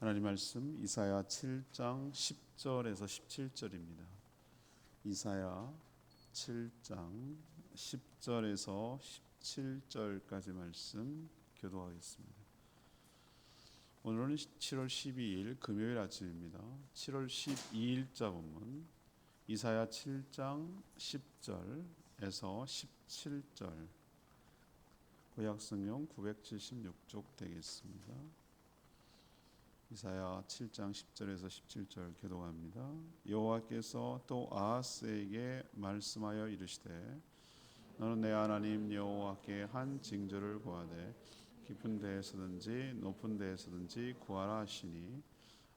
하나님 말씀 이사야 7장 10절에서 17절입니다. 이사야 7장 10절에서 17절까지 말씀 교도하겠습니다. 오늘은 7월 12일 금요일 아침입니다. 7월 12일자 본문 이사야 7장 10절에서 17절 구약성경 976쪽 되겠습니다. 이사야 7장 10절에서 17절 교독합니다. 여호와께서 또 아하스에게 말씀하여 이르시되 너는 내 하나님 여호와께 한 징조를 구하되 깊은 데에서든지 높은 데에서든지 구하라 하시니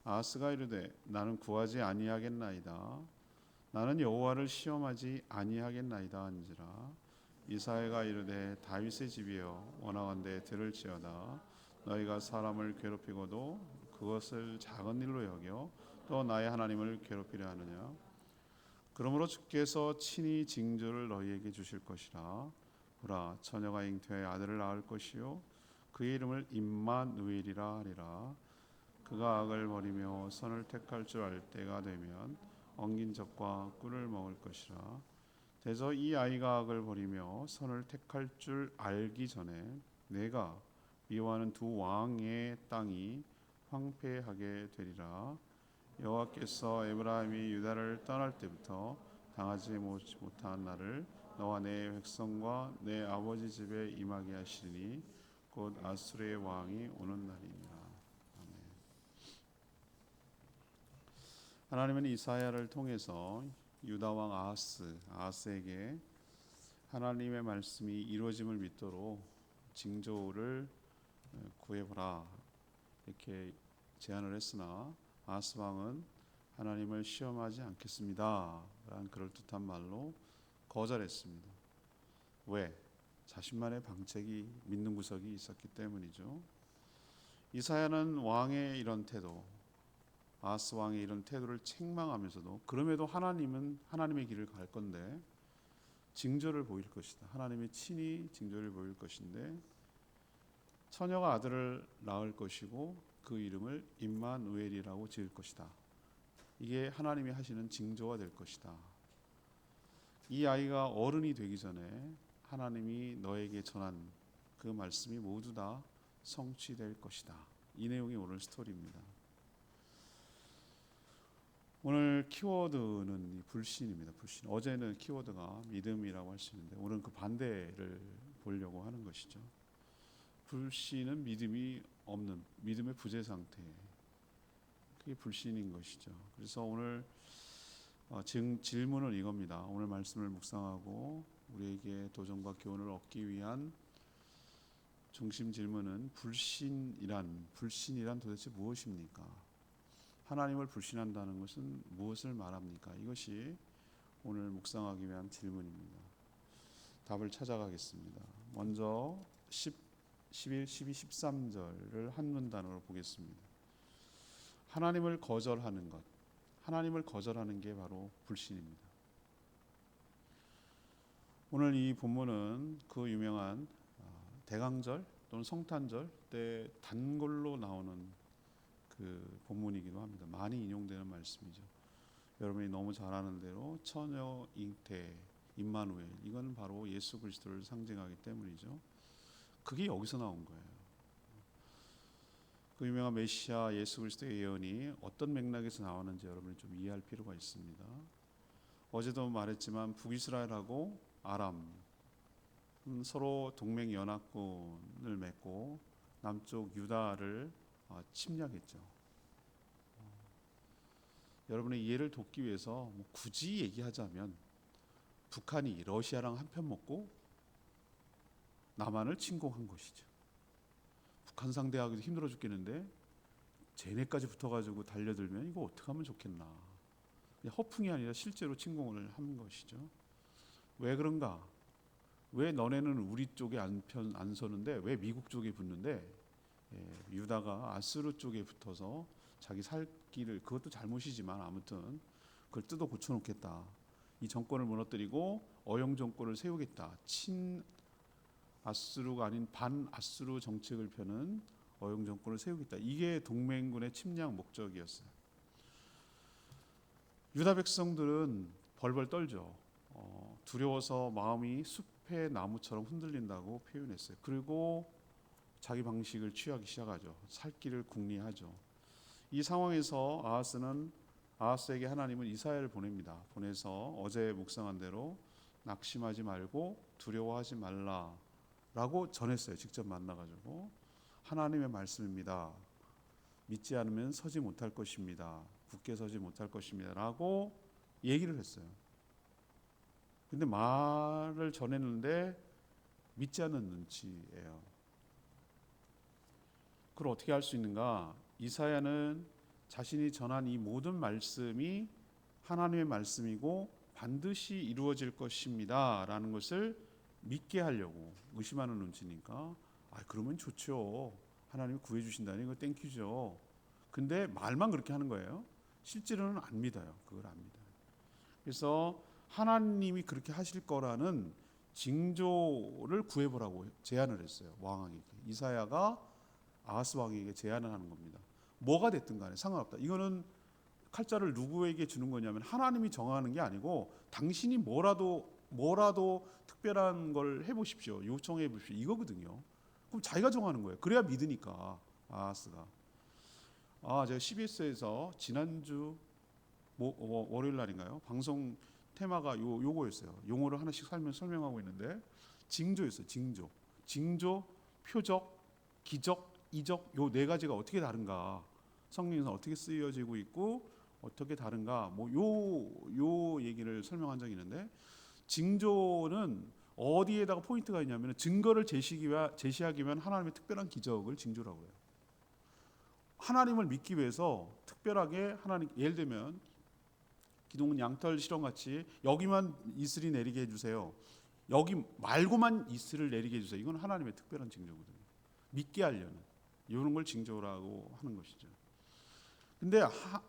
아하스가 이르되 나는 구하지 아니하겠나이다. 나는 여호와를 시험하지 아니하겠나이다 한지라. 이사야가 이르되 다윗의 집이여 원하건대 들을지어다. 너희가 사람을 괴롭히고도 그것을 작은 일로 여겨 또 나의 하나님을 괴롭히려 하느냐. 그러므로 주께서 친히 징조를 너희에게 주실 것이라. 보라 처녀가 잉태하여 아들을 낳을 것이요 그의 이름을 임마누엘이라 하리라. 그가 악을 버리며 선을 택할 줄 알 때가 되면 엉긴 젖과 꿀을 먹을 것이라. 대저 이 아이가 악을 버리며 선을 택할 줄 알기 전에 내가 미워하는 두 왕의 땅이 황폐하게 되리라. 여호와께서 에브라임이 유다를 떠날 때부터 당하지 못한 날을 너와 내 백성과 내 아버지 집에 임하게 하시리니 곧 아수르의 왕이 오는 날이니라. 아멘. 하나님은 이사야를 통해서 유다 왕 아하스에게 하나님의 말씀이 이루어짐을 믿도록 징조를 구해보라 이렇게 제안을 했으나 아하스 왕은 하나님을 시험하지 않겠습니다 라는 그럴듯한 말로 거절했습니다. 왜? 자신만의 방책이 믿는 구석이 있었기 때문이죠. 이사야는 왕의 이런 태도, 아하스 왕의 이런 태도를 책망하면서도 그럼에도 하나님은 하나님의 길을 갈 건데 징조를 보일 것이다. 하나님이 친히 징조를 보일 것인데 처녀가 아들을 낳을 것이고 그 이름을 임마누엘이라고 지을 것이다. 이게 하나님이 하시는 징조가 될 것이다. 이 아이가 어른이 되기 전에 하나님이 너에게 전한 그 말씀이 모두 다 성취될 것이다. 이 내용이 오늘 스토리입니다. 오늘 키워드는 불신입니다. 불신. 어제는 키워드가 믿음이라고 할 수 있는데 오늘은 그 반대를 보려고 하는 것이죠. 불신은 믿음이 없는, 믿음의 부재 상태. 그게 불신인 것이죠. 그래서 오늘 질문은 이겁니다. 오늘 말씀을 묵상하고 우리에게 도전과 교훈을 얻기 위한 중심 질문은 불신이란 도대체 무엇입니까? 하나님을 불신한다는 것은 무엇을 말합니까? 이것이 오늘 묵상하기 위한 질문입니다. 답을 찾아가겠습니다. 먼저 11, 12, 13절을 한 문단으로 보겠습니다. 하나님을 거절하는 것, 하나님을 거절하는 게 바로 불신입니다. 오늘 이 본문은 그 유명한 대강절 또는 성탄절 때 단골로 나오는 그 본문이기도 합니다. 많이 인용되는 말씀이죠. 여러분이 너무 잘 아는 대로 처녀 잉태 임마누엘, 이건 바로 예수 그리스도를 상징하기 때문이죠. 그게 여기서 나온 거예요. 그 유명한 메시아 예수 그리스도의 예언이 어떤 맥락에서 나왔는지 여러분이 좀 이해할 필요가 있습니다. 어제도 말했지만 북이스라엘하고 아람 서로 동맹 연합군을 맺고 남쪽 유다를 침략했죠. 여러분의 이해를 돕기 위해서 굳이 얘기하자면 북한이 러시아랑 한편 먹고 남한을 침공한 것이죠. 북한 상대하기도 힘들어 죽겠는데 쟤네까지 붙어가지고 달려들면 이거 어떻게 하면 좋겠나. 허풍이 아니라 실제로 침공을 한 것이죠. 왜 그런가? 왜 너네는 우리 쪽에 안 서는데 왜 미국 쪽에 붙는데 유다가 아수르 쪽에 붙어서 자기 살 길을, 그것도 잘못이지만 아무튼 그걸 뜯어 고쳐놓겠다. 이 정권을 무너뜨리고 어영 정권을 세우겠다. 친 아수르가 아닌 반 아수르 정책을 펴는 어용 정권을 세우겠다. 이게 동맹군의 침략 목적이었어요. 유다 백성들은 벌벌 떨죠. 두려워서 마음이 숲의 나무처럼 흔들린다고 표현했어요. 그리고 자기 방식을 취하기 시작하죠. 살 길을 궁리하죠. 이 상황에서 아하스에게 하나님은 이사야를 보냅니다. 보내서 어제 묵상한 대로 낙심하지 말고 두려워하지 말라라고 전했어요. 직접 만나가지고 하나님의 말씀입니다. 믿지 않으면 서지 못할 것입니다. 굳게 서지 못할 것입니다라고 얘기를 했어요. 근데 말을 전했는데 믿지 않는 눈치예요. 그걸 어떻게 할 수 있는가? 이사야는 자신이 전한 이 모든 말씀이 하나님의 말씀이고 반드시 이루어질 것입니다 라는 것을 믿게 하려고, 의심하는 눈치니까 그러면 좋죠. 하나님이 구해주신다니 이거 땡큐죠. 근데 말만 그렇게 하는 거예요. 실제로는 안 믿어요. 그걸 안 믿어요. 그래서 하나님이 그렇게 하실 거라는 징조를 구해보라고 제안을 했어요. 왕에게. 이사야가 아하스 왕에게 제안을 하는 겁니다. 뭐가 됐든 간에 상관없다. 이거는 칼자를 누구에게 주는 거냐면 하나님이 정하는 게 아니고 당신이 뭐라도 특별한 걸 해보십시오. 요청해 보십시오. 이거거든요. 그럼 자기가 정하는 거예요. 그래야 믿으니까. 아하스가. 제가 CBS에서 지난주 월요일 날인가요? 방송 테마가 요거였어요. 용어를 하나씩 설명하고 있는데 징조였어요. 징조, 표적, 기적, 이적 요 네 가지가 어떻게 다른가? 성경에서 어떻게 쓰여지고 있고 어떻게 다른가? 요 얘기를 설명한 적이 있는데 징조는 어디에다가 포인트가 있냐면 증거를 제시하기 위한 하나님의 특별한 기적을 징조라고 해요. 하나님을 믿기 위해서 특별하게 하나님, 예를 들면 기둥은 양털 실험같이 여기만 이슬이 내리게 해주세요. 여기 말고만 이슬을 내리게 해주세요. 이건 하나님의 특별한 징조거든요. 믿게 하려는 이런 걸 징조라고 하는 것이죠. 근데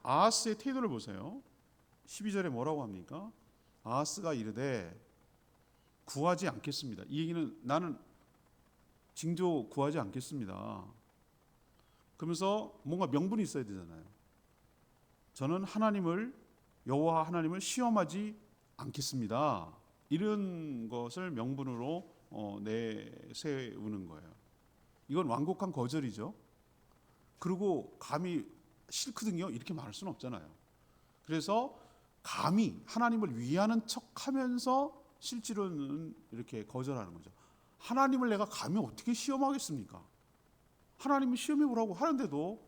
아하스의 태도를 보세요. 12절에 뭐라고 합니까? 아하스가 이르되 구하지 않겠습니다. 이 얘기는 나는 징조 구하지 않겠습니다. 그러면서 뭔가 명분이 있어야 되잖아요. 저는 여호와 하나님을 시험하지 않겠습니다. 이런 것을 명분으로 내세우는 거예요. 이건 완곡한 거절이죠. 그리고 감히 싫거든요. 이렇게 말할 수는 없잖아요. 그래서 감히 하나님을 위하는 척하면서 실제로는 이렇게 거절하는 거죠. 하나님을 내가 감히 어떻게 시험하겠습니까? 하나님이 시험해 보라고 하는데도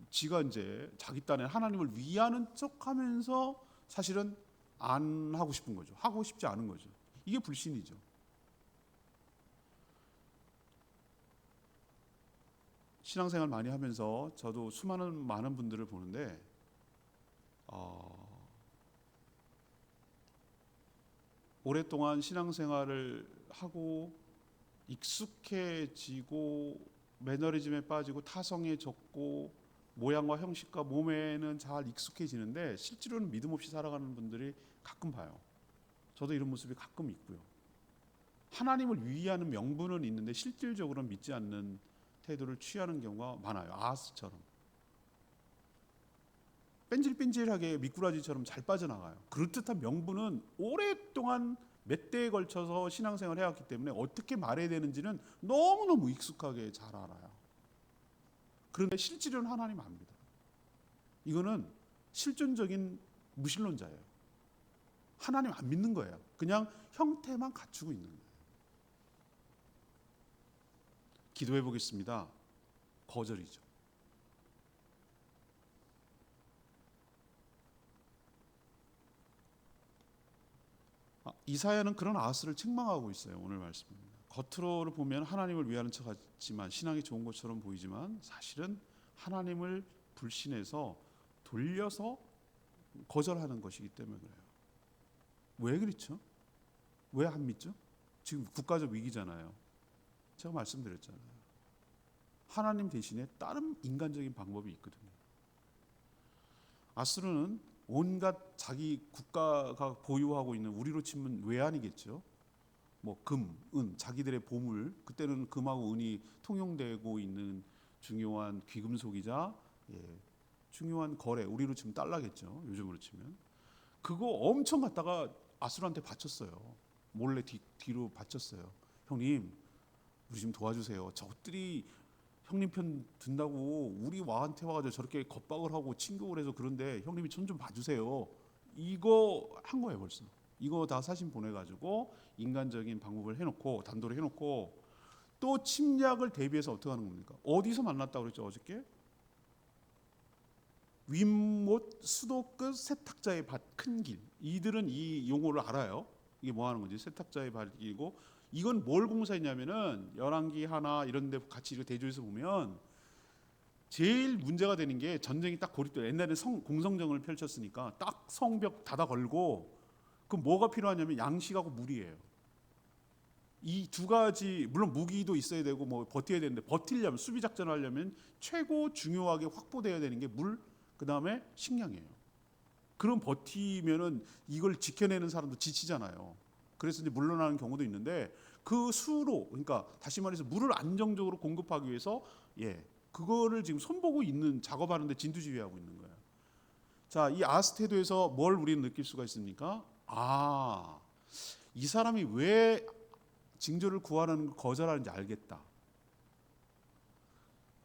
지가 이제 자기 딴에 하나님을 위하는 척하면서 사실은 안 하고 싶은 거죠. 하고 싶지 않은 거죠. 이게 불신이죠. 신앙생활 많이 하면서 저도 많은 분들을 보는데 오랫동안 신앙생활을 하고 익숙해지고 매너리즘에 빠지고 타성해졌고 모양과 형식과 몸에는 잘 익숙해지는데 실제로는 믿음 없이 살아가는 분들이 가끔 봐요. 저도 이런 모습이 가끔 있고요. 하나님을 위하는 명분은 있는데 실질적으로는 믿지 않는 태도를 취하는 경우가 많아요. 아하스처럼 뺀질뺀질하게 미꾸라지처럼 잘 빠져나가요. 그럴듯한 명분은 오랫동안 몇 대에 걸쳐서 신앙생활을 해왔기 때문에 어떻게 말해야 되는지는 너무너무 익숙하게 잘 알아요. 그런데 실질은 하나님 압니다. 이거는 실존적인 무신론자예요. 하나님 안 믿는 거예요. 그냥 형태만 갖추고 있는 거예요. 기도해 보겠습니다. 거절이죠. 이사야는 그런 아하스를 책망하고 있어요. 오늘 말씀입니다. 겉으로 보면 하나님을 위하는 척 같지만 신앙이 좋은 것처럼 보이지만 사실은 하나님을 불신해서 돌려서 거절하는 것이기 때문에 그래요. 왜 그렇죠? 왜 안 믿죠? 지금 국가적 위기잖아요. 제가 말씀드렸잖아요. 하나님 대신에 다른 인간적인 방법이 있거든요. 아수르는 온갖 자기 국가가 보유하고 있는 우리로 치면 외환이겠죠. 금, 은, 자기들의 보물, 그때는 금하고 은이 통용되고 있는 중요한 귀금속이자 중요한 거래, 우리로 치면 달러겠죠. 요즘으로 치면 그거 엄청 갖다가 아수르한테 바쳤어요. 몰래 뒤로 바쳤어요. 형님, 우리 좀 도와주세요. 저것들이 형님 편 든다고 우리 와한테 와가지고 저렇게 겁박을 하고 침공을 해서 그런데 형님이 좀 봐주세요. 이거 한 거예요 벌써. 이거 다 사진 보내가지고 인간적인 방법을 해놓고 단도를 해놓고 또 침략을 대비해서 어떻게 하는 겁니까? 어디서 만났다고 그랬죠 어저께? 윗못 수도 끝 세탁자의 밭 큰 길. 이들은 이 용어를 알아요. 이게 뭐 하는 건지. 세탁자의 밭이고 이건 뭘 공사했냐면은 열왕기 하나 이런 데 같이 이렇게 대조해서 보면 제일 문제가 되는 게 전쟁이 딱 고립돼. 옛날에 공성전을 펼쳤으니까 딱 성벽 닫아 걸고 그 뭐가 필요하냐면 양식하고 물이에요. 이 두 가지 물론 무기도 있어야 되고 뭐 버텨야 되는데 버틸려면 수비 작전을 하려면 최고 중요하게 확보돼야 되는 게 물, 그다음에 식량이에요. 그럼 버티면은 이걸 지켜내는 사람도 지치잖아요. 그래서 이제 물러나는 경우도 있는데 그 수로 그러니까 다시 말해서 물을 안정적으로 공급하기 위해서 그거를 지금 손보고 있는 작업하는데 진두지휘하고 있는 거예요. 자, 이 아스테도에서 뭘 우리는 느낄 수가 있습니까? 아, 이 사람이 왜 징조를 구하는 걸 거절하는지 알겠다.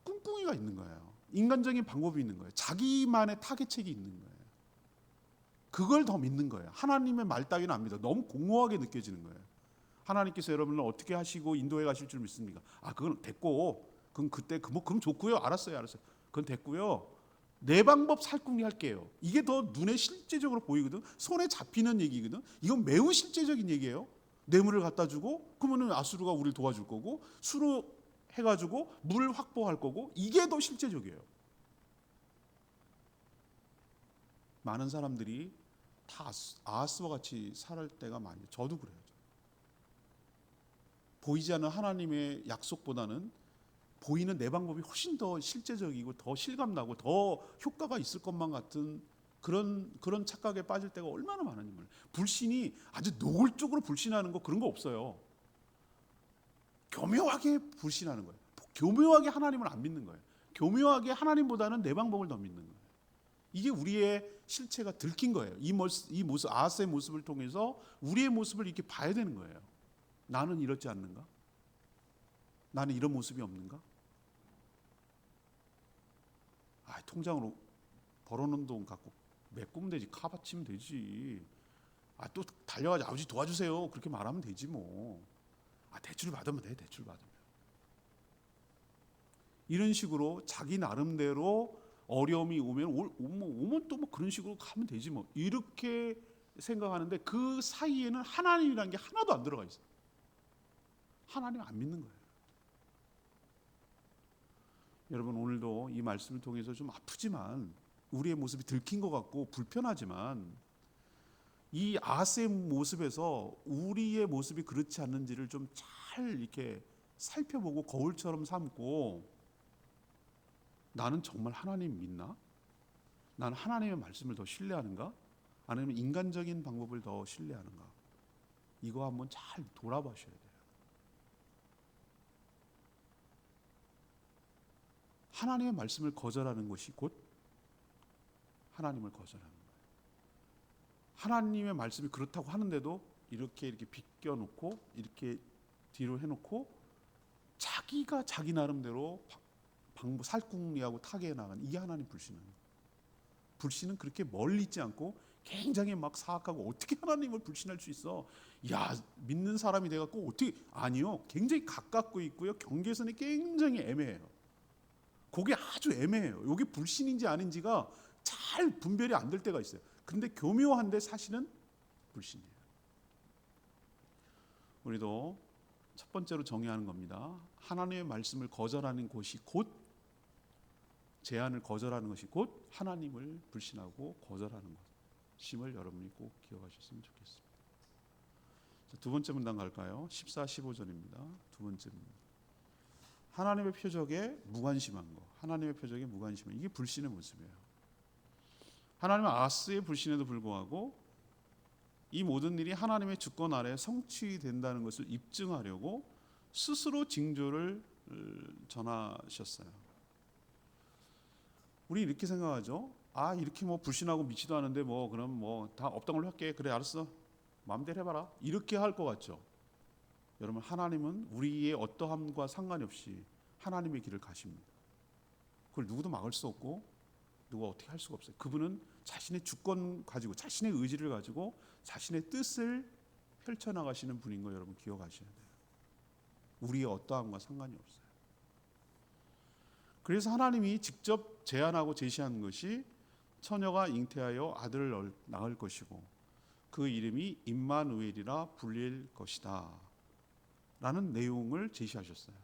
꿍꿍이가 있는 거예요. 인간적인 방법이 있는 거예요. 자기만의 타겟책이 있는 거예요. 그걸 더 믿는 거예요. 하나님의 말 따위는 안 믿어. 너무 공허하게 느껴지는 거예요. 하나님께서 여러분을 어떻게 하시고 인도해 가실 줄 믿습니까? 아, 그건 됐고, 그럼 그때 그럼 좋고요. 알았어요. 그건 됐고요. 내 방법 살궁리 할게요. 이게 더 눈에 실제적으로 보이거든. 손에 잡히는 얘기거든. 이건 매우 실제적인 얘기예요. 뇌물을 갖다 주고 그러면 아수르가 우리를 도와줄 거고 수로 해가지고 물 확보할 거고 이게 더 실제적이에요. 많은 사람들이 다 아하스와 같이 살 때가 많아요. 저도 그래요. 보이지 않는 하나님의 약속보다는 보이는 내 방법이 훨씬 더 실제적이고 더 실감나고 더 효과가 있을 것만 같은 그런 착각에 빠질 때가 얼마나 많은지 몰라요. 불신이 아주 노골적으로 불신하는 거 그런 거 없어요. 교묘하게 불신하는 거예요. 교묘하게 하나님을 안 믿는 거예요. 교묘하게 하나님보다는 내 방법을 더 믿는 거예요. 이게 우리의 실체가 들킨 거예요. 이 모습 아하스의 모습을 통해서 우리의 모습을 이렇게 봐야 되는 거예요. 나는 이렇지 않는가? 나는 이런 모습이 없는가? 통장으로 벌어놓은 돈 갖고 메꾸면 되지. 카 바치면 되지. 또 달려가지고 아버지 도와주세요. 그렇게 말하면 되지 뭐. 대출 받으면 돼. 대출 받으면. 이런 식으로 자기 나름대로 어려움이 오면 또 뭐 그런 식으로 가면 되지 뭐. 이렇게 생각하는데 그 사이에는 하나님이라는 게 하나도 안 들어가 있어요. 하나님 안 믿는 거예요. 여러분 오늘도 이 말씀을 통해서 좀 아프지만 우리의 모습이 들킨 것 같고 불편하지만 이 아하스의 모습에서 우리의 모습이 그렇지 않는지를 좀 잘 이렇게 살펴보고 거울처럼 삼고 나는 정말 하나님 믿나? 나는 하나님의 말씀을 더 신뢰하는가? 아니면 인간적인 방법을 더 신뢰하는가? 이거 한번 잘 돌아보셔야 돼요. 하나님의 말씀을 거절하는 것이 곧 하나님을 거절하는 거예요. 하나님의 말씀이 그렇다고 하는데도 이렇게 비껴놓고 이렇게 뒤로 해놓고 자기가 자기 나름대로 방법 살궁리하고 타개해 나가는 이게 하나님 불신이에요. 불신은 그렇게 멀리 있지 않고 굉장히 막 사악하고 어떻게 하나님을 불신할 수 있어? 야, 믿는 사람이 돼갖고 어떻게? 아니요. 굉장히 가깝고 있고요. 경계선이 굉장히 애매해요. 그게 아주 애매해요. 이게 불신인지 아닌지가 잘 분별이 안 될 때가 있어요. 근데 교묘한데 사실은 불신이에요. 우리도 첫 번째로 정의하는 겁니다. 하나님의 말씀을 거절하는 것이 곧 제안을 거절하는 것이 곧 하나님을 불신하고 거절하는 것임을 여러분이 꼭 기억하셨으면 좋겠습니다. 자, 두 번째 문단 갈까요? 14, 15절입니다. 두 번째 문단. 하나님의 표적에 무관심한 것. 하나님의 표적에 무관심한 이게 불신의 모습이에요. 하나님은 아하스의 불신에도 불구하고 이 모든 일이 하나님의 주권 아래 성취된다는 것을 입증하려고 스스로 징조를 전하셨어요. 우리 이렇게 생각하죠. 아, 이렇게 뭐 불신하고 믿지도 않은데 뭐 그럼 뭐 다 없던 걸로 할게. 그래, 알았어. 마음대로 해봐라. 이렇게 할 것 같죠. 여러분, 하나님은 우리의 어떠함과 상관이 없이 하나님의 길을 가십니다. 그걸 누구도 막을 수 없고 누가 어떻게 할 수가 없어요. 그분은 자신의 주권 가지고 자신의 의지를 가지고 자신의 뜻을 펼쳐나가시는 분인 거 여러분 기억하셔야 돼요. 우리의 어떠함과 상관이 없어요. 그래서 하나님이 직접 제안하고 제시한 것이 처녀가 잉태하여 아들을 낳을 것이고 그 이름이 임마누엘이라 불릴 것이다 라는 내용을 제시하셨어요.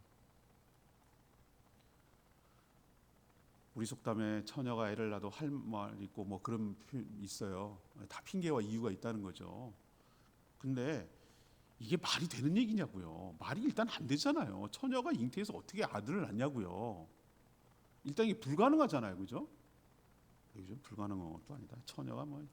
우리 속담에 처녀가 애를 낳아도 할 말 있고 뭐 그런 표현 있어요. 다 핑계와 이유가 있다는 거죠. 근데 이게 말이 되는 얘기냐고요. 말이 일단 안 되잖아요. 처녀가 잉태해서 어떻게 아들을 낳냐고요. 일단 이게 불가능하잖아요. 그죠? 요즘 불가능한 것도 아니다. 처녀가 뭐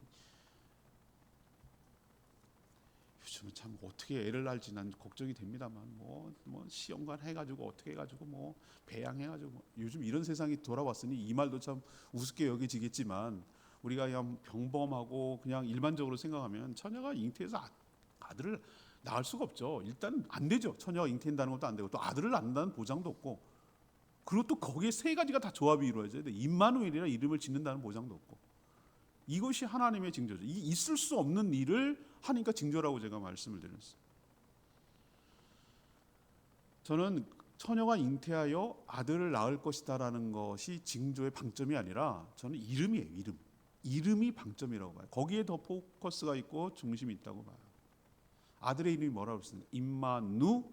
요즘은 참 어떻게 애를 낳을지 난 걱정이 됩니다만 뭐 시험관 해가지고 어떻게 해가지고 뭐 배양해가지고 요즘 이런 세상이 돌아왔으니 이 말도 참 우습게 여겨지겠지만 우리가 그냥 평범하고 그냥 일반적으로 생각하면 처녀가 잉태해서 아들을 낳을 수가 없죠. 일단 안 되죠. 처녀가 잉태한다는 것도 안 되고 또 아들을 낳는다는 보장도 없고 그리고 또 거기에 세 가지가 다 조합이 이루어져야 돼. 임마누엘이라 이름을 짓는다는 보장도 없고 이것이 하나님의 징조죠. 이 있을 수 없는 일을 하니까 징조라고 제가 말씀을 드렸어요. 저는 처녀가 잉태하여 아들을 낳을 것이다라는 것이 징조의 방점이 아니라 저는 이름이에요. 이름이 방점이라고 봐요. 거기에 더 포커스가 있고 중심이 있다고 봐요. 아들의 이름이 뭐라고 그랬습니까? 임마누엘이에요.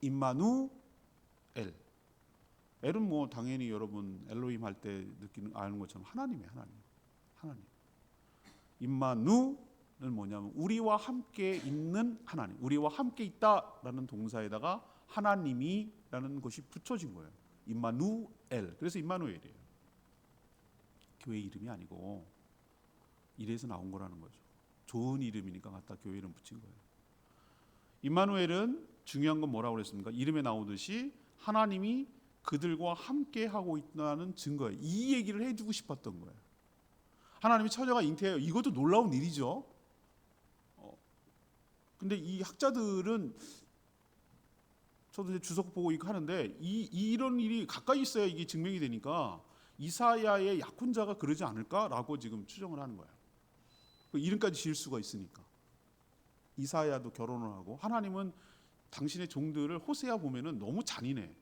임마누엘. 엘은 뭐 당연히 여러분 엘로힘 할 때 느끼는 아는 것처럼 하나님이에요. 하나님. 임마누는 뭐냐면 우리와 함께 있는 하나님. 우리와 함께 있다라는 동사에다가 하나님이라는 것이 붙여진 거예요. 임마누엘. 그래서 임마누엘이에요. 교회 이름이 아니고 이래서 나온 거라는 거죠. 좋은 이름이니까 갖다 교회 이름 붙인 거예요. 임마누엘은 중요한 건 뭐라고 그랬습니까? 이름에 나오듯이 하나님이 그들과 함께 하고 있다는 증거예요. 이 얘기를 해주고 싶었던 거예요. 하나님이 처녀가 잉태해요. 이것도 놀라운 일이죠. 근데 이 학자들은 저도 이제 주석 보고 이거 하는데 이런 일이 가까이 있어야 이게 증명이 되니까 이사야의 약혼자가 그러지 않을까라고 지금 추정을 하는 거예요. 그 이름까지 지을 수가 있으니까. 이사야도 결혼을 하고 하나님은 당신의 종들을 호세아 보면은 너무 잔인해.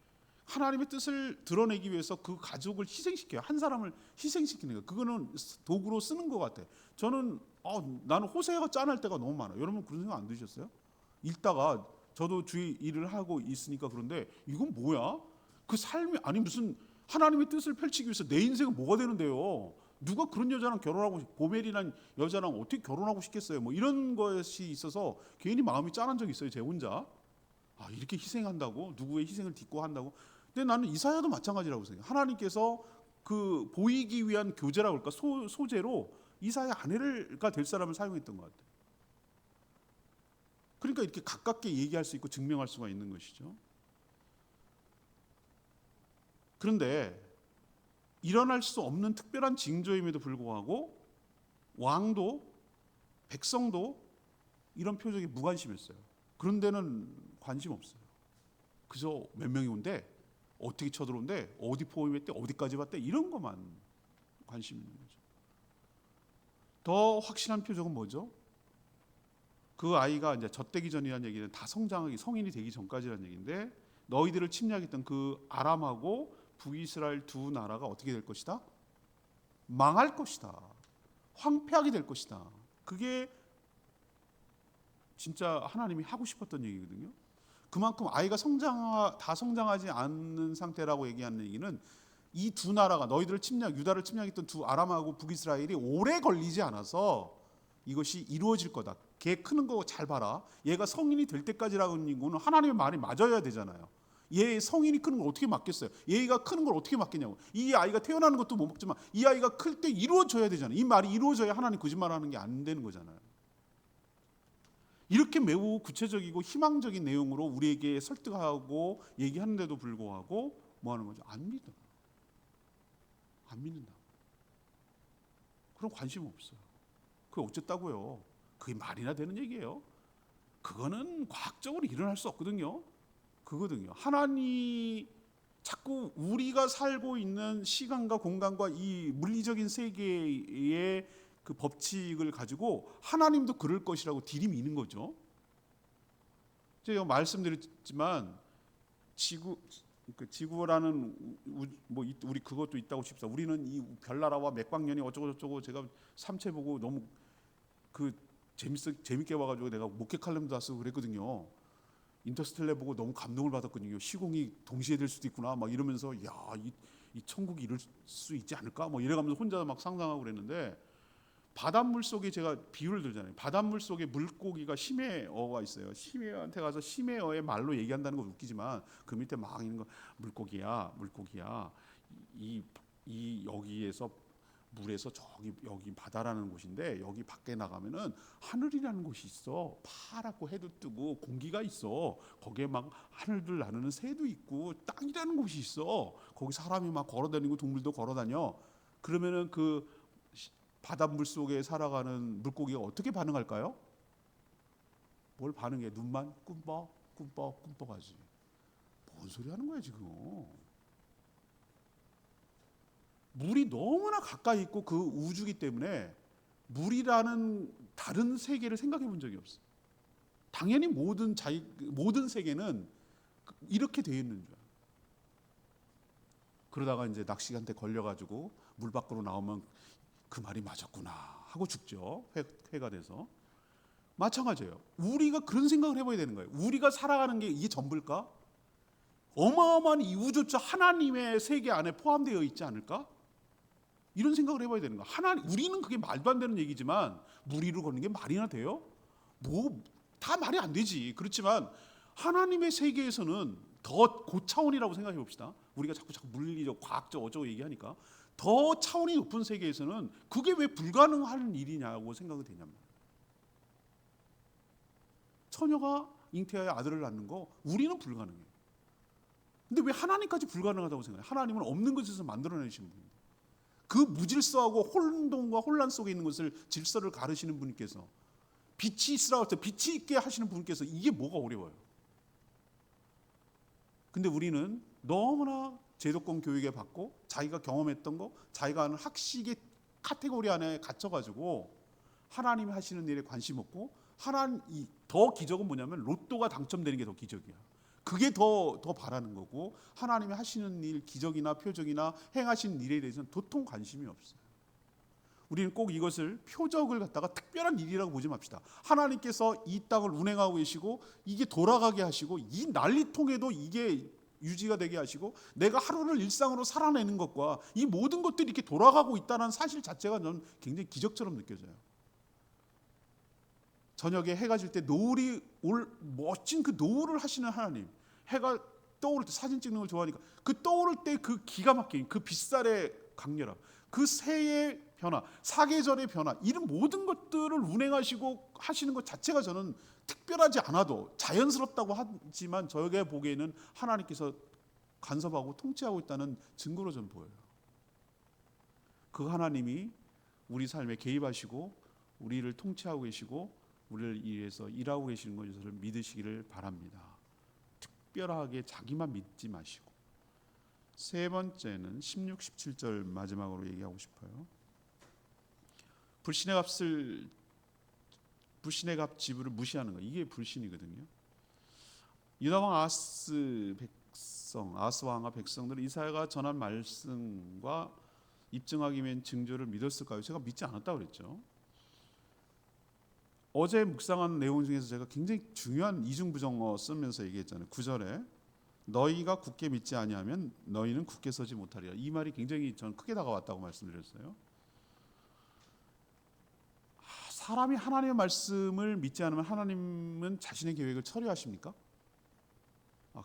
하나님의 뜻을 드러내기 위해서 그 가족을 희생시켜요. 한 사람을 희생시키는 거. 그거는 도구로 쓰는 것 같아. 저는 나는 호세아가 짠할 때가 너무 많아요. 여러분 그런 생각 안 드셨어요? 읽다가 저도 주위 일을 하고 있으니까 그런데 이건 뭐야? 그 삶이 아니 무슨 하나님의 뜻을 펼치기 위해서 내 인생은 뭐가 되는데요? 누가 그런 여자랑 결혼하고 보멜이란 여자랑 어떻게 결혼하고 싶겠어요? 뭐 이런 것이 있어서 괜히 마음이 짠한 적이 있어요. 제 혼자. 이렇게 희생한다고? 누구의 희생을 딛고 한다고? 근데 나는 이사야도 마찬가지라고 생각해요. 하나님께서 그 보이기 위한 교제라고 할까? 소재로 이사야 아내가 될 사람을 사용했던 것 같아요. 그러니까 이렇게 가깝게 얘기할 수 있고 증명할 수가 있는 것이죠. 그런데 일어날 수 없는 특별한 징조임에도 불구하고 왕도 백성도 이런 표적에 무관심했어요. 그런 데는 관심 없어요. 그저 몇 명이 온대, 어떻게 쳐들어온대, 어디 포위했대, 어디까지 봤대 이런 것만 관심 있는 거죠. 더 확실한 표적은 뭐죠? 그 아이가 이제 젖되기 전이라는 얘기는 다 성장하기 성인이 되기 전까지라는 얘기인데 너희들을 침략했던 그 아람하고 북이스라엘 두 나라가 어떻게 될 것이다? 망할 것이다. 황폐하게 될 것이다. 그게 진짜 하나님이 하고 싶었던 얘기거든요. 그만큼 아이가 다 성장하지 않는 상태라고 얘기하는 얘기는 이 두 나라가 너희들을 유다를 침략했던 두 아람하고 북이스라엘이 오래 걸리지 않아서 이것이 이루어질 거다. 걔 크는 거 잘 봐라. 얘가 성인이 될 때까지라는 거는 하나님의 말이 맞아야 되잖아요. 얘 성인이 크는 걸 어떻게 막겠어요? 얘가 크는 걸 어떻게 막겠냐고. 이 아이가 태어나는 것도 못 막지만 이 아이가 클 때 이루어져야 되잖아요. 이 말이 이루어져야 하나님 거짓말하는 게 안 되는 거잖아요. 이렇게 매우 구체적이고 희망적인 내용으로 우리에게 설득하고 얘기하는데도 불구하고 뭐 하는 거죠? 안 믿어. 안 믿는다. 그럼 관심 없어요. 그게 어쨌다고요? 그게 말이나 되는 얘기예요? 그거는 과학적으로 일어날 수 없거든요. 그거든요. 하나님 자꾸 우리가 살고 있는 시간과 공간과 이 물리적인 세계의 그 법칙을 가지고 하나님도 그럴 것이라고 들이미는 거죠. 제가 말씀드렸지만 지구라는 뭐 우리 그것도 있다고 칩시다. 우리는 이 별나라와 맥광년이 어쩌고 저쩌고 제가 삼체 보고 너무 그 재밌게 봐가지고 내가 목회 칼럼도 다 쓰고 그랬거든요. 인터스텔라 보고 너무 감동을 받았거든요. 시공이 동시에 될 수도 있구나 막 이러면서 이 천국이 이럴 수 있지 않을까 뭐 이래가면서 혼자 막 상상하고 그랬는데 바닷물 속에 제가 비유를 들잖아요. 바닷물 속에 물고기가 심해어가 있어요. 심해어한테 가서 심해어의 말로 얘기한다는 거 웃기지만 그 밑에 막 있는 거 물고기야 이 여기에서 물에서 여기 바다라는 곳인데 여기 밖에 나가면은 하늘이라는 곳이 있어. 파랗고 해도 뜨고 공기가 있어. 거기에 막 하늘들 나누는 새도 있고 땅이라는 곳이 있어. 거기 사람이 막 걸어다니고 동물도 걸어다녀. 그러면은 그 바닷물 속에 살아가는 물고기가 어떻게 반응할까요? 뭘 반응해? 눈만 꿈뻑 하지. 뭔 소리 하는 거야 지금? 물이 너무나 가까이 있고 그 우주기 때문에 물이라는 다른 세계를 생각해 본 적이 없어. 당연히 모든 세계는 이렇게 되어 있는 줄. 그러다가 이제 낚시한테 걸려가지고 물 밖으로 나오면 그 말이 맞았구나 하고 죽죠. 회가 돼서. 마찬가지예요. 우리가 그런 생각을 해봐야 되는 거예요. 우리가 살아가는 게 이게 전부일까? 어마어마한 이 우주자 하나님의 세계 안에 포함되어 있지 않을까? 이런 생각을 해봐야 되는 거야. 우리는 그게 말도 안 되는 얘기지만 물 위로 걷는 게 말이나 돼요? 뭐 다 말이 안 되지. 그렇지만 하나님의 세계에서는 더 고차원이라고 생각해 봅시다. 우리가 자꾸 물리적, 과학적 어쩌고 얘기하니까 더 차원이 높은 세계에서는 그게 왜 불가능한 일이냐고 생각이 되냐면 처녀가 잉태하여 아들을 낳는 거 우리는 불가능해요. 근데 왜 하나님까지 불가능하다고 생각해요? 하나님은 없는 것에서 만들어내신 분입니다. 그 무질서하고 혼돈과 혼란 속에 있는 것을 질서를 가르시는 분께서 빛이 있으라고 할 때 빛이 있게 하시는 분께서 이게 뭐가 어려워요? 근데 우리는 너무나 제도권 교육에 받고 자기가 경험했던 거, 자기가 하는 학식의 카테고리 안에 갇혀가지고 하나님이 하시는 일에 관심 없고 더 기적은 뭐냐면 로또가 당첨되는 게 더 기적이야. 그게 더 바라는 거고 하나님이 하시는 일, 기적이나 표적이나 행하시는 일에 대해서는 도통 관심이 없어요. 우리는 꼭 이것을 표적을 갖다가 특별한 일이라고 보지 맙시다. 하나님께서 이 땅을 운행하고 계시고 이게 돌아가게 하시고 이 난리통에도 이게 유지가 되게 하시고 내가 하루를 일상으로 살아내는 것과 이 모든 것들이 이렇게 돌아가고 있다는 사실 자체가 저는 굉장히 기적처럼 느껴져요. 저녁에 해가 질 때 멋진 그 노을을 하시는 하나님, 해가 떠오를 때 사진 찍는 걸 좋아하니까 그 떠오를 때 그 기가 막힌 그 빛살의 강렬함, 그 새의 변화, 사계절의 변화, 이런 모든 것들을 운행하시고 하시는 것 자체가 저는 특별하지 않아도 자연스럽다고 하지만 저에게 보기에는 하나님께서 간섭하고 통치하고 있다는 증거로 전 보여요. 그 하나님이 우리 삶에 개입하시고 우리를 통치하고 계시고 우리를 위해서 일하고 계시는 것을 믿으시기를 바랍니다. 특별하게 자기만 믿지 마시고. 세 번째는 16, 17절 마지막으로 얘기하고 싶어요. 불신의 값 지불을 무시하는 거, 이게 불신이거든요. 유다왕 아하스 왕과 백성들은 이사야가 전한 말씀과 입증하기 위한 징조를 믿었을까요? 제가 믿지 않았다고 그랬죠. 어제 묵상한 내용 중에서 제가 굉장히 중요한 이중부정어 쓰면서 얘기했잖아요. 9절에 너희가 굳게 믿지 아니하면 너희는 굳게 서지 못하리라. 이 말이 굉장히 저는 크게 다가왔다고 말씀드렸어요. 사람이 하나님의 말씀을 믿지 않으면 하나님은 자신의 계획을 처리하십니까?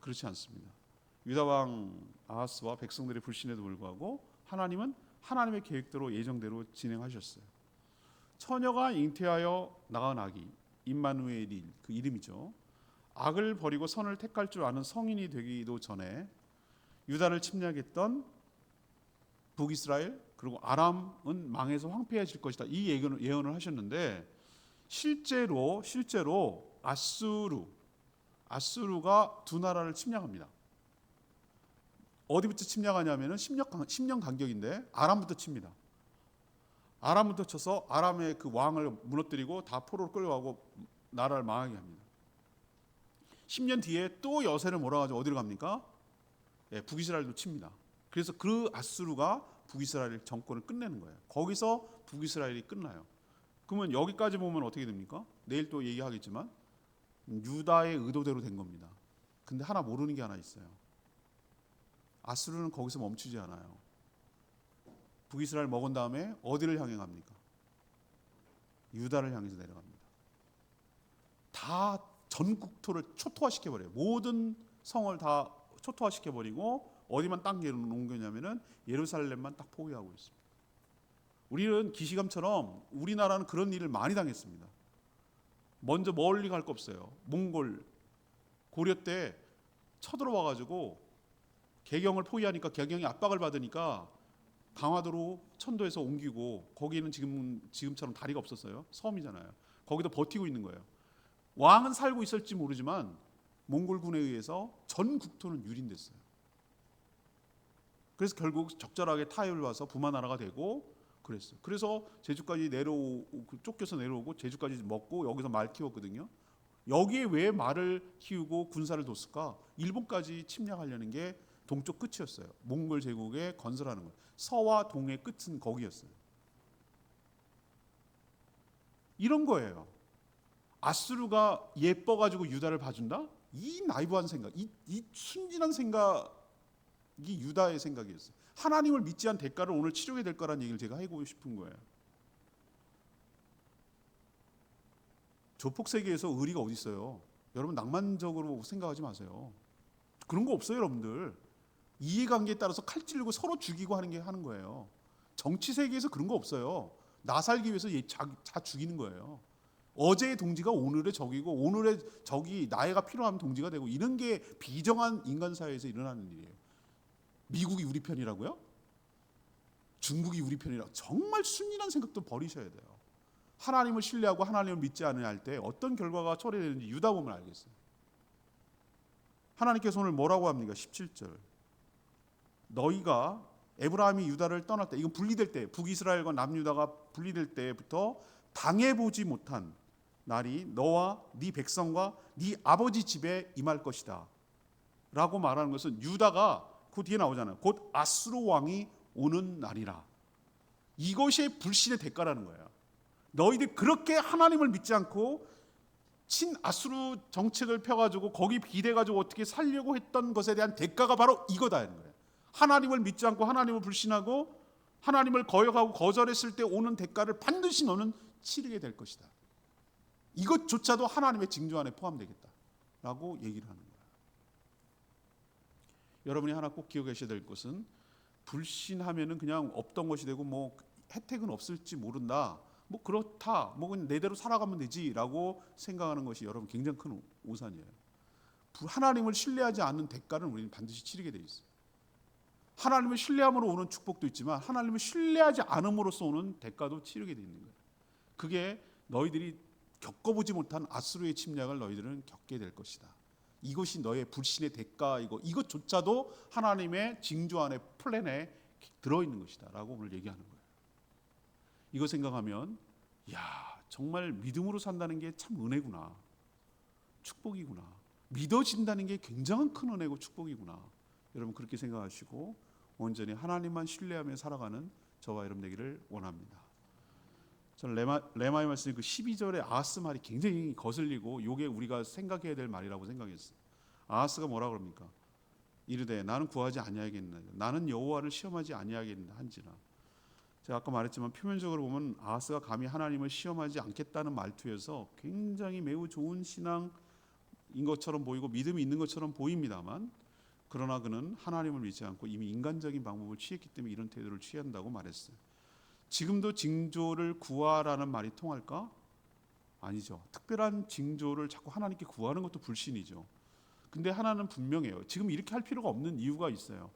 그렇지 않습니다. 유다왕 아하스와 백성들의 불신에도 불구하고 하나님은 하나님의 계획대로 예정대로 진행하셨어요. 처녀가 잉태하여 낳은 아기 임마누엘이 그 이름이죠. 악을 버리고 선을 택할 줄 아는 성인이 되기도 전에 유다를 침략했던 북이스라엘 그리고 아람은 망해서 황폐해질 것이다. 이 예언을 하셨는데 실제로 아수르가 두 나라를 침략합니다. 어디부터 침략하냐면은 10년 간격인데 아람부터 칩니다. 아람부터 쳐서 아람의 그 왕을 무너뜨리고 다 포로로 끌려가고 나라를 망하게 합니다. 10년 뒤에 또 여세를 몰아가지고 어디로 갑니까? 북이스라엘도 칩니다. 그래서 그 아수르가 북이스라엘 정권을 끝내는 거예요. 거기서 북이스라엘이 끝나요. 그러면 여기까지 보면 어떻게 됩니까? 내일 또 얘기하겠지만 유다의 의도대로 된 겁니다. 근데 하나 모르는 게 하나 있어요. 아수르는 거기서 멈추지 않아요. 북이스라엘 먹은 다음에 어디를 향해 갑니까? 유다를 향해서 내려갑니다. 다 전 국토를 초토화시켜버려요. 모든 성을 다 초토화시켜버리고 어디만 딱 옮겨냐면은 예루살렘만 딱 포위하고 있습니다. 우리는 기시감처럼 우리나라는 그런 일을 많이 당했습니다. 먼저 멀리 갈 거 없어요. 몽골 고려 때 쳐들어와가지고 개경을 포위하니까 개경이 압박을 받으니까 강화도로 천도에서 옮기고 거기는 지금처럼 다리가 없었어요. 섬이잖아요. 거기도 버티고 있는 거예요. 왕은 살고 있을지 모르지만 몽골군에 의해서 전 국토는 유린됐어요. 그래서 결국 적절하게 타협을 와서 부마나라가 되고 그랬어요. 그래서 제주까지 쫓겨서 내려오고 제주까지 먹고 여기서 말 키웠거든요. 여기에 왜 말을 키우고 군사를 뒀을까? 일본까지 침략하려는 게 동쪽 끝이었어요. 몽골 제국에 건설하는 거예요. 서와 동의 끝은 거기였어요. 이런 거예요. 아수르가 예뻐가지고 유다를 봐준다? 이 나이브한 생각, 이 순진한 생각이 유다의 생각이었어요. 하나님을 믿지 않은 대가를 오늘 치르게 될 거라는 얘기를 제가 하고 싶은 거예요. 조폭 세계에서 의리가 어디 있어요? 여러분 낭만적으로 생각하지 마세요. 그런 거 없어요, 여러분들. 이해관계에 따라서 칼 찌르고 서로 죽이고 하는 거예요. 정치 세계에서 그런 거 없어요. 나 살기 위해서 다 죽이는 거예요. 어제의 동지가 오늘의 적이고 오늘의 적이 나이가 필요하면 동지가 되고 이런 게 비정한 인간 사회에서 일어나는 일이에요. 미국이 우리 편이라고요? 중국이 우리 편이라고? 정말 순진한 생각도 버리셔야 돼요. 하나님을 신뢰하고 하나님을 믿지 않으려 할 때 어떤 결과가 초래되는지 유다 보면 알겠어요. 하나님께서 오늘 뭐라고 합니까? 17절. 너희가 에브라임이 유다를 떠날 때, 이건 분리될 때, 북이스라엘과 남유다가 분리될 때부터 당해보지 못한 날이 너와 네 백성과 네 아버지 집에 임할 것이다 라고 말하는 것은 유다가 그 뒤에 나오잖아요. 곧 아수르 왕이 오는 날이라. 이것이 불신의 대가라는 거예요. 너희들 그렇게 하나님을 믿지 않고 친 아수르 정책을 펴가지고 거기 비대가지고 어떻게 살려고 했던 것에 대한 대가가 바로 이거다는 거예요. 하나님을 믿지 않고 하나님을 불신하고 하나님을 거역하고 거절했을 때 오는 대가를 반드시 너는 치르게 될 것이다. 이것조차도 하나님의 징조 안에 포함되겠다라고 얘기를 하는 거예요. 여러분이 하나 꼭 기억하셔야 될 것은 불신하면은 그냥 없던 것이 되고 뭐 혜택은 없을지 모른다. 뭐 그렇다. 뭐 그냥 내대로 살아가면 되지라고 생각하는 것이 여러분 굉장히 큰 오산이에요. 하나님을 신뢰하지 않는 대가는 우리는 반드시 치르게 돼 있어요. 하나님을 신뢰함으로 오는 축복도 있지만 하나님을 신뢰하지 않음으로써 오는 대가도 치르게 돼 있는 거예요. 그게 너희들이 겪어보지 못한 아수르의 침략을 너희들은 겪게 될 것이다. 이것이 너의 불신의 대가이고 이것조차도 하나님의 징조 안에 플랜에 들어있는 것이다 라고 오늘 얘기하는 거예요. 이거 생각하면 정말 믿음으로 산다는 게 참 은혜구나, 축복이구나, 믿어진다는 게 굉장한 큰 은혜고 축복이구나. 여러분 그렇게 생각하시고 온전히 하나님만 신뢰하며 살아가는 저와 여러분 되기를 원합니다. 저는 레마의 말씀 그 12절의 아하스 말이 굉장히 거슬리고 이게 우리가 생각해야 될 말이라고 생각했어요. 아하스가 뭐라 그럽니까? 이르되 나는 구하지 아니하겠나, 나는 여호와를 시험하지 아니하겠나 한지라. 제가 아까 말했지만 표면적으로 보면 아하스가 감히 하나님을 시험하지 않겠다는 말투에서 굉장히 매우 좋은 신앙인 것처럼 보이고 믿음이 있는 것처럼 보입니다만, 그러나 그는 하나님을 믿지 않고 이미 인간적인 방법을 취했기 때문에 이런 태도를 취한다고 말했어요. 지금도 징조를 구하라는 말이 통할까? 아니죠. 특별한 징조를 자꾸 하나님께 구하는 것도 불신이죠. 근데 하나는 분명해요. 지금 이렇게 할 필요가 없는 이유가 있어요.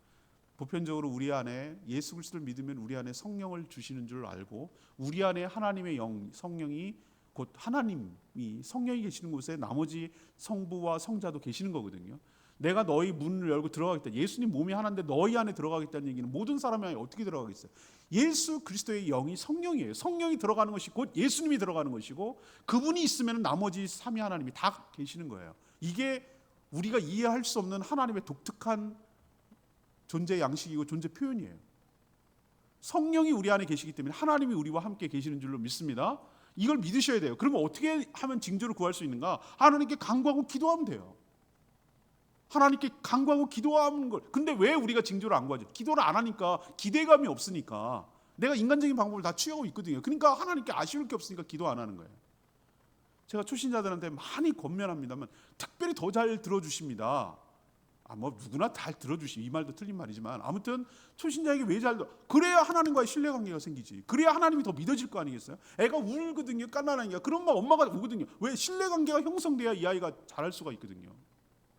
보편적으로 우리 안에 예수 그리스도를 믿으면 우리 안에 성령을 주시는 줄 알고 우리 안에 하나님의 영, 성령이 곧 하나님이 성령이 계시는 곳에 나머지 성부와 성자도 계시는 거거든요. 내가 너희 문을 열고 들어가겠다. 예수님 몸이 하나인데 너희 안에 들어가겠다는 얘기는 모든 사람이 안에 어떻게 들어가겠어요? 예수 그리스도의 영이 성령이에요. 성령이 들어가는 것이 곧 예수님이 들어가는 것이고 그분이 있으면 나머지 삼위 하나님이 다 계시는 거예요. 이게 우리가 이해할 수 없는 하나님의 독특한 존재 양식이고 존재 표현이에요. 성령이 우리 안에 계시기 때문에 하나님이 우리와 함께 계시는 줄로 믿습니다. 이걸 믿으셔야 돼요. 그러면 어떻게 하면 징조를 구할 수 있는가? 하나님께 간구하고 기도하면 돼요. 하나님께 간구하고 기도하는 걸. 근데 왜 우리가 징조를 안 구하죠? 기도를 안 하니까 기대감이 없으니까 내가 인간적인 방법을 다 취하고 있거든요. 그러니까 하나님께 아쉬울 게 없으니까 기도 안 하는 거예요. 제가 초신자들한테 많이 권면합니다만 특별히 더 잘 들어주십니다. 뭐 누구나 잘 들어주시. 이 말도 틀린 말이지만 아무튼 초신자에게 왜 잘 들어? 그래야 하나님과의 신뢰관계가 생기지. 그래야 하나님이 더 믿어질 거 아니겠어요? 애가 울거든요. 깐난하니까. 그러면 엄마가 오거든요. 왜? 신뢰관계가 형성돼야 이 아이가 잘할 수가 있거든요.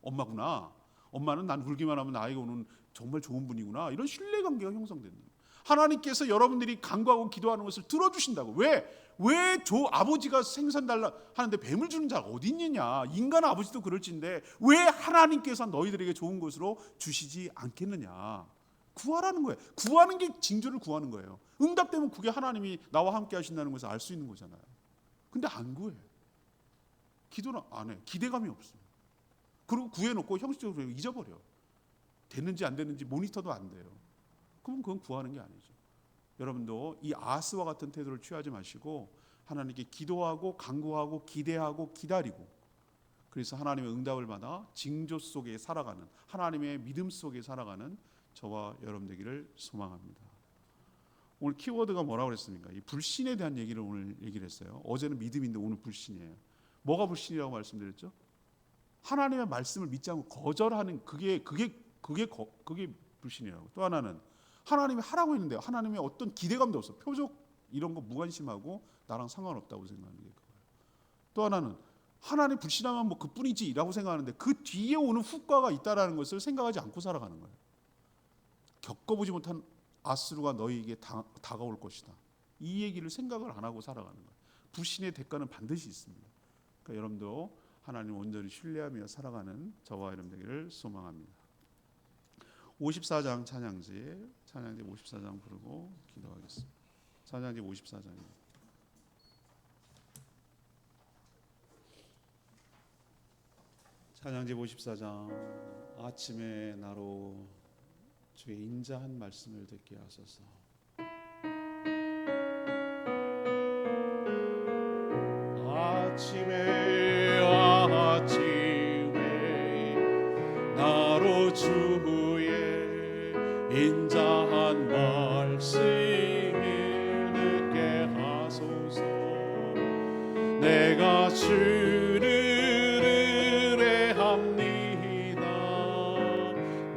엄마구나. 엄마는 난 울기만 하면 아이가 오는 정말 좋은 분이구나. 이런 신뢰관계가 형성된다. 하나님께서 여러분들이 간구하고 기도하는 것을 들어주신다고. 왜 아버지가 생선 달라 하는데 뱀을 주는 자가 어디 있느냐. 인간 아버지도 그럴진데 왜 하나님께서 너희들에게 좋은 것으로 주시지 않겠느냐. 구하라는 거예요. 구하는 게 징조를 구하는 거예요. 응답되면 그게 하나님이 나와 함께 하신다는 것을 알 수 있는 거잖아요. 근데 안 구해. 기도는 안 해. 기대감이 없어. 그리고 구해놓고 형식적으로 잊어버려. 됐는지 안 됐는지 모니터도 안 돼요. 그럼 그건 구하는 게 아니죠. 여러분도 이 아하스와 같은 태도를 취하지 마시고 하나님께 기도하고 간구하고 기대하고 기다리고 그래서 하나님의 응답을 받아 징조 속에 살아가는 하나님의 믿음 속에 살아가는 저와 여러분 되기를 소망합니다. 오늘 키워드가 뭐라고 그랬습니까? 이 불신에 대한 얘기를 오늘 얘기를 했어요. 어제는 믿음인데 오늘 불신이에요. 뭐가 불신이라고 말씀드렸죠? 하나님의 말씀을 믿지 않고 거절하는 그게 불신이라고. 또 하나는 하나님이 하라고 했는데 하나님의 어떤 기대감도 없어. 표적 이런 거 무관심하고 나랑 상관없다고 생각하는 게 그거예요. 또 하나는 하나님 불신하면 뭐 그뿐이지라고 생각하는데 그 뒤에 오는 후과가 있다라는 것을 생각하지 않고 살아가는 거예요. 겪어보지 못한 아수르가 너희에게 다가올 것이다. 이 얘기를 생각을 안 하고 살아가는 거예요. 불신의 대가는 반드시 있습니다. 그러니까 여러분도 하나님 온전히 신뢰하며 살아가는 저와 여러분 되기를 소망합니다. 54장 찬양지 54장 부르고 기도하겠습니다. 찬양지 54장입니다. 찬양지 54장 아침에 나로 주의 인자한 말씀을 듣게 하소서. 아침에 나로 주의 인자한 말씀을 듣게 하소서. 내가 주를 의뢰합니다.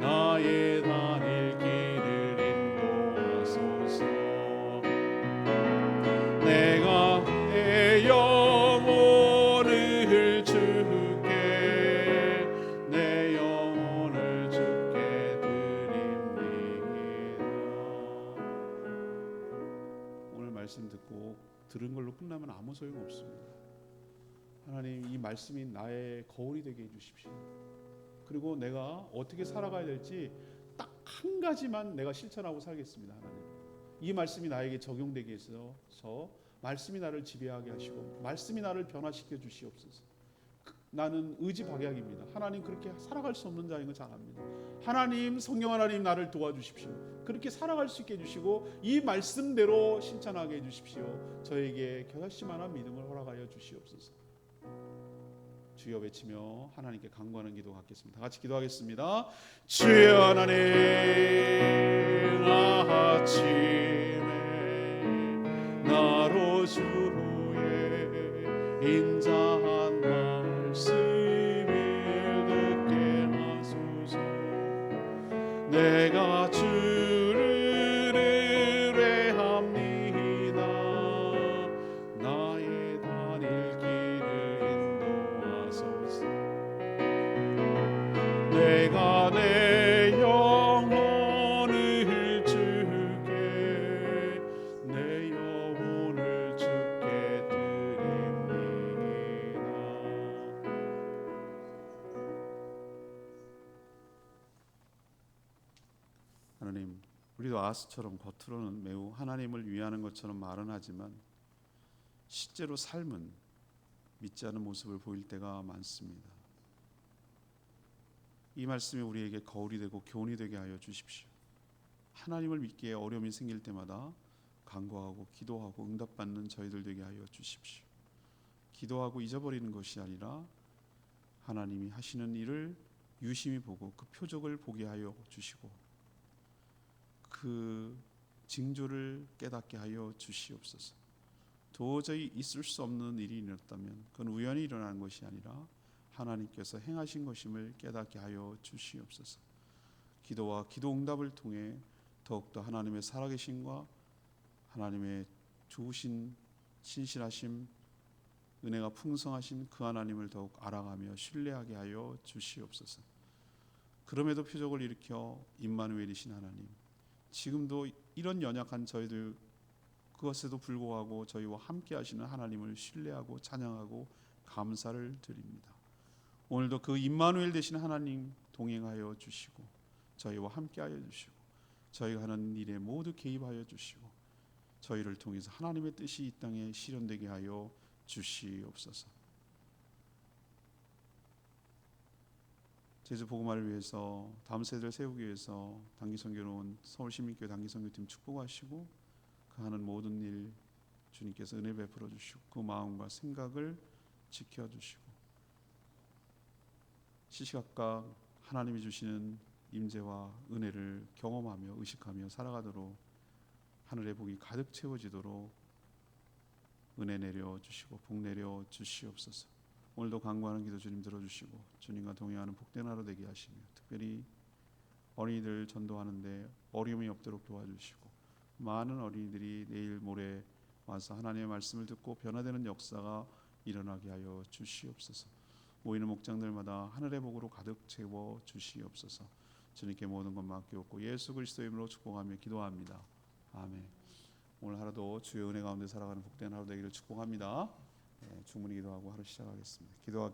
나의 다닐 길을 인도하소서. 내가 내 영혼을 주께 드립니다. 오늘 말씀 듣고 들은 걸로 끝나면 아무 소용 없습니다. 하나님, 이 말씀이 나의 거울이 되게 해주십시오. 그리고 내가 어떻게 살아가야 될지 딱 한 가지만 내가 실천하고 살겠습니다. 하나님, 이 말씀이 나에게 적용되게 해서 말씀이 나를 지배하게 하시고 말씀이 나를 변화시켜 주시옵소서. 나는 의지박약입니다. 하나님, 그렇게 살아갈 수 없는 자인 거 잘 압니다. 하나님, 성령 하나님, 나를 도와주십시오. 그렇게 살아갈 수 있게 해주시고 이 말씀대로 실천하게 해주십시오. 저에게 결심만한 믿음을 허락하여 주시옵소서. 주여 외치며 하나님께 간구하는 기도 갖겠습니다. 같이 기도하겠습니다. 주여 하나님, 아침에 나로 주의 인자한 말씀을 듣게 하소서. 내가 주를 의뢰합니다. 나의 다닐 길을 인도하소서. 내가 내 영혼을 하나님, 우리도 아하스처럼 겉으로는 매우 하나님을 위하는 것처럼 말은 하지만 실제로 삶은 믿지 않는 모습을 보일 때가 많습니다. 이 말씀이 우리에게 거울이 되고 교훈이 되게 하여 주십시오. 하나님을 믿기에 어려움이 생길 때마다 간구하고 기도하고 응답받는 저희들 되게 하여 주십시오. 기도하고 잊어버리는 것이 아니라 하나님이 하시는 일을 유심히 보고 그 표적을 보게 하여 주시고 그 징조를 깨닫게 하여 주시옵소서. 도저히 있을 수 없는 일이 일어났다면 그건 우연히 일어난 것이 아니라 하나님께서 행하신 것임을 깨닫게 하여 주시옵소서. 기도와 기도 응답을 통해 더욱더 하나님의 살아계심과 하나님의 좋으신 신실하심, 은혜가 풍성하신 그 하나님을 더욱 알아가며 신뢰하게 하여 주시옵소서. 그럼에도 표적을 일으켜 임마누엘이신 하나님, 지금도 이런 연약한 저희들 그것에도 불구하고 저희와 함께 하시는 하나님을 신뢰하고 찬양하고 감사를 드립니다. 오늘도 그 임마누엘 되신 하나님 동행하여 주시고 저희와 함께 하여 주시고 저희가 하는 일에 모두 개입하여 주시고 저희를 통해서 하나님의 뜻이 이 땅에 실현되게 하여 주시옵소서. 제주 복음화를 위해서 다음 세대를 세우기 위해서 단기선교로운 서울시민교회 단기선교팀 축복하시고 그 하는 모든 일 주님께서 은혜 베풀어 주시고 그 마음과 생각을 지켜주시고 시시각각 하나님이 주시는 임재와 은혜를 경험하며 의식하며 살아가도록 하늘의 복이 가득 채워지도록 은혜 내려 주시고 복 내려 주시옵소서. 오늘도 간구하는 기도 주님 들어주시고 주님과 동행하는 복된 하루 되게 하시며 특별히 어린이들 전도하는데 어려움이 없도록 도와주시고 많은 어린이들이 내일 모레 와서 하나님의 말씀을 듣고 변화되는 역사가 일어나게 하여 주시옵소서. 모이는 목장들마다 하늘의 복으로 가득 채워 주시옵소서. 주님께 모든 것 맡기옵고 예수 그리스도의 이름으로 축복하며 기도합니다. 아멘. 오늘 하루도 주의 은혜 가운데 살아가는 복된 하루 되기를 축복합니다. 충분히 기도하고 하루 시작하겠습니다. 기도하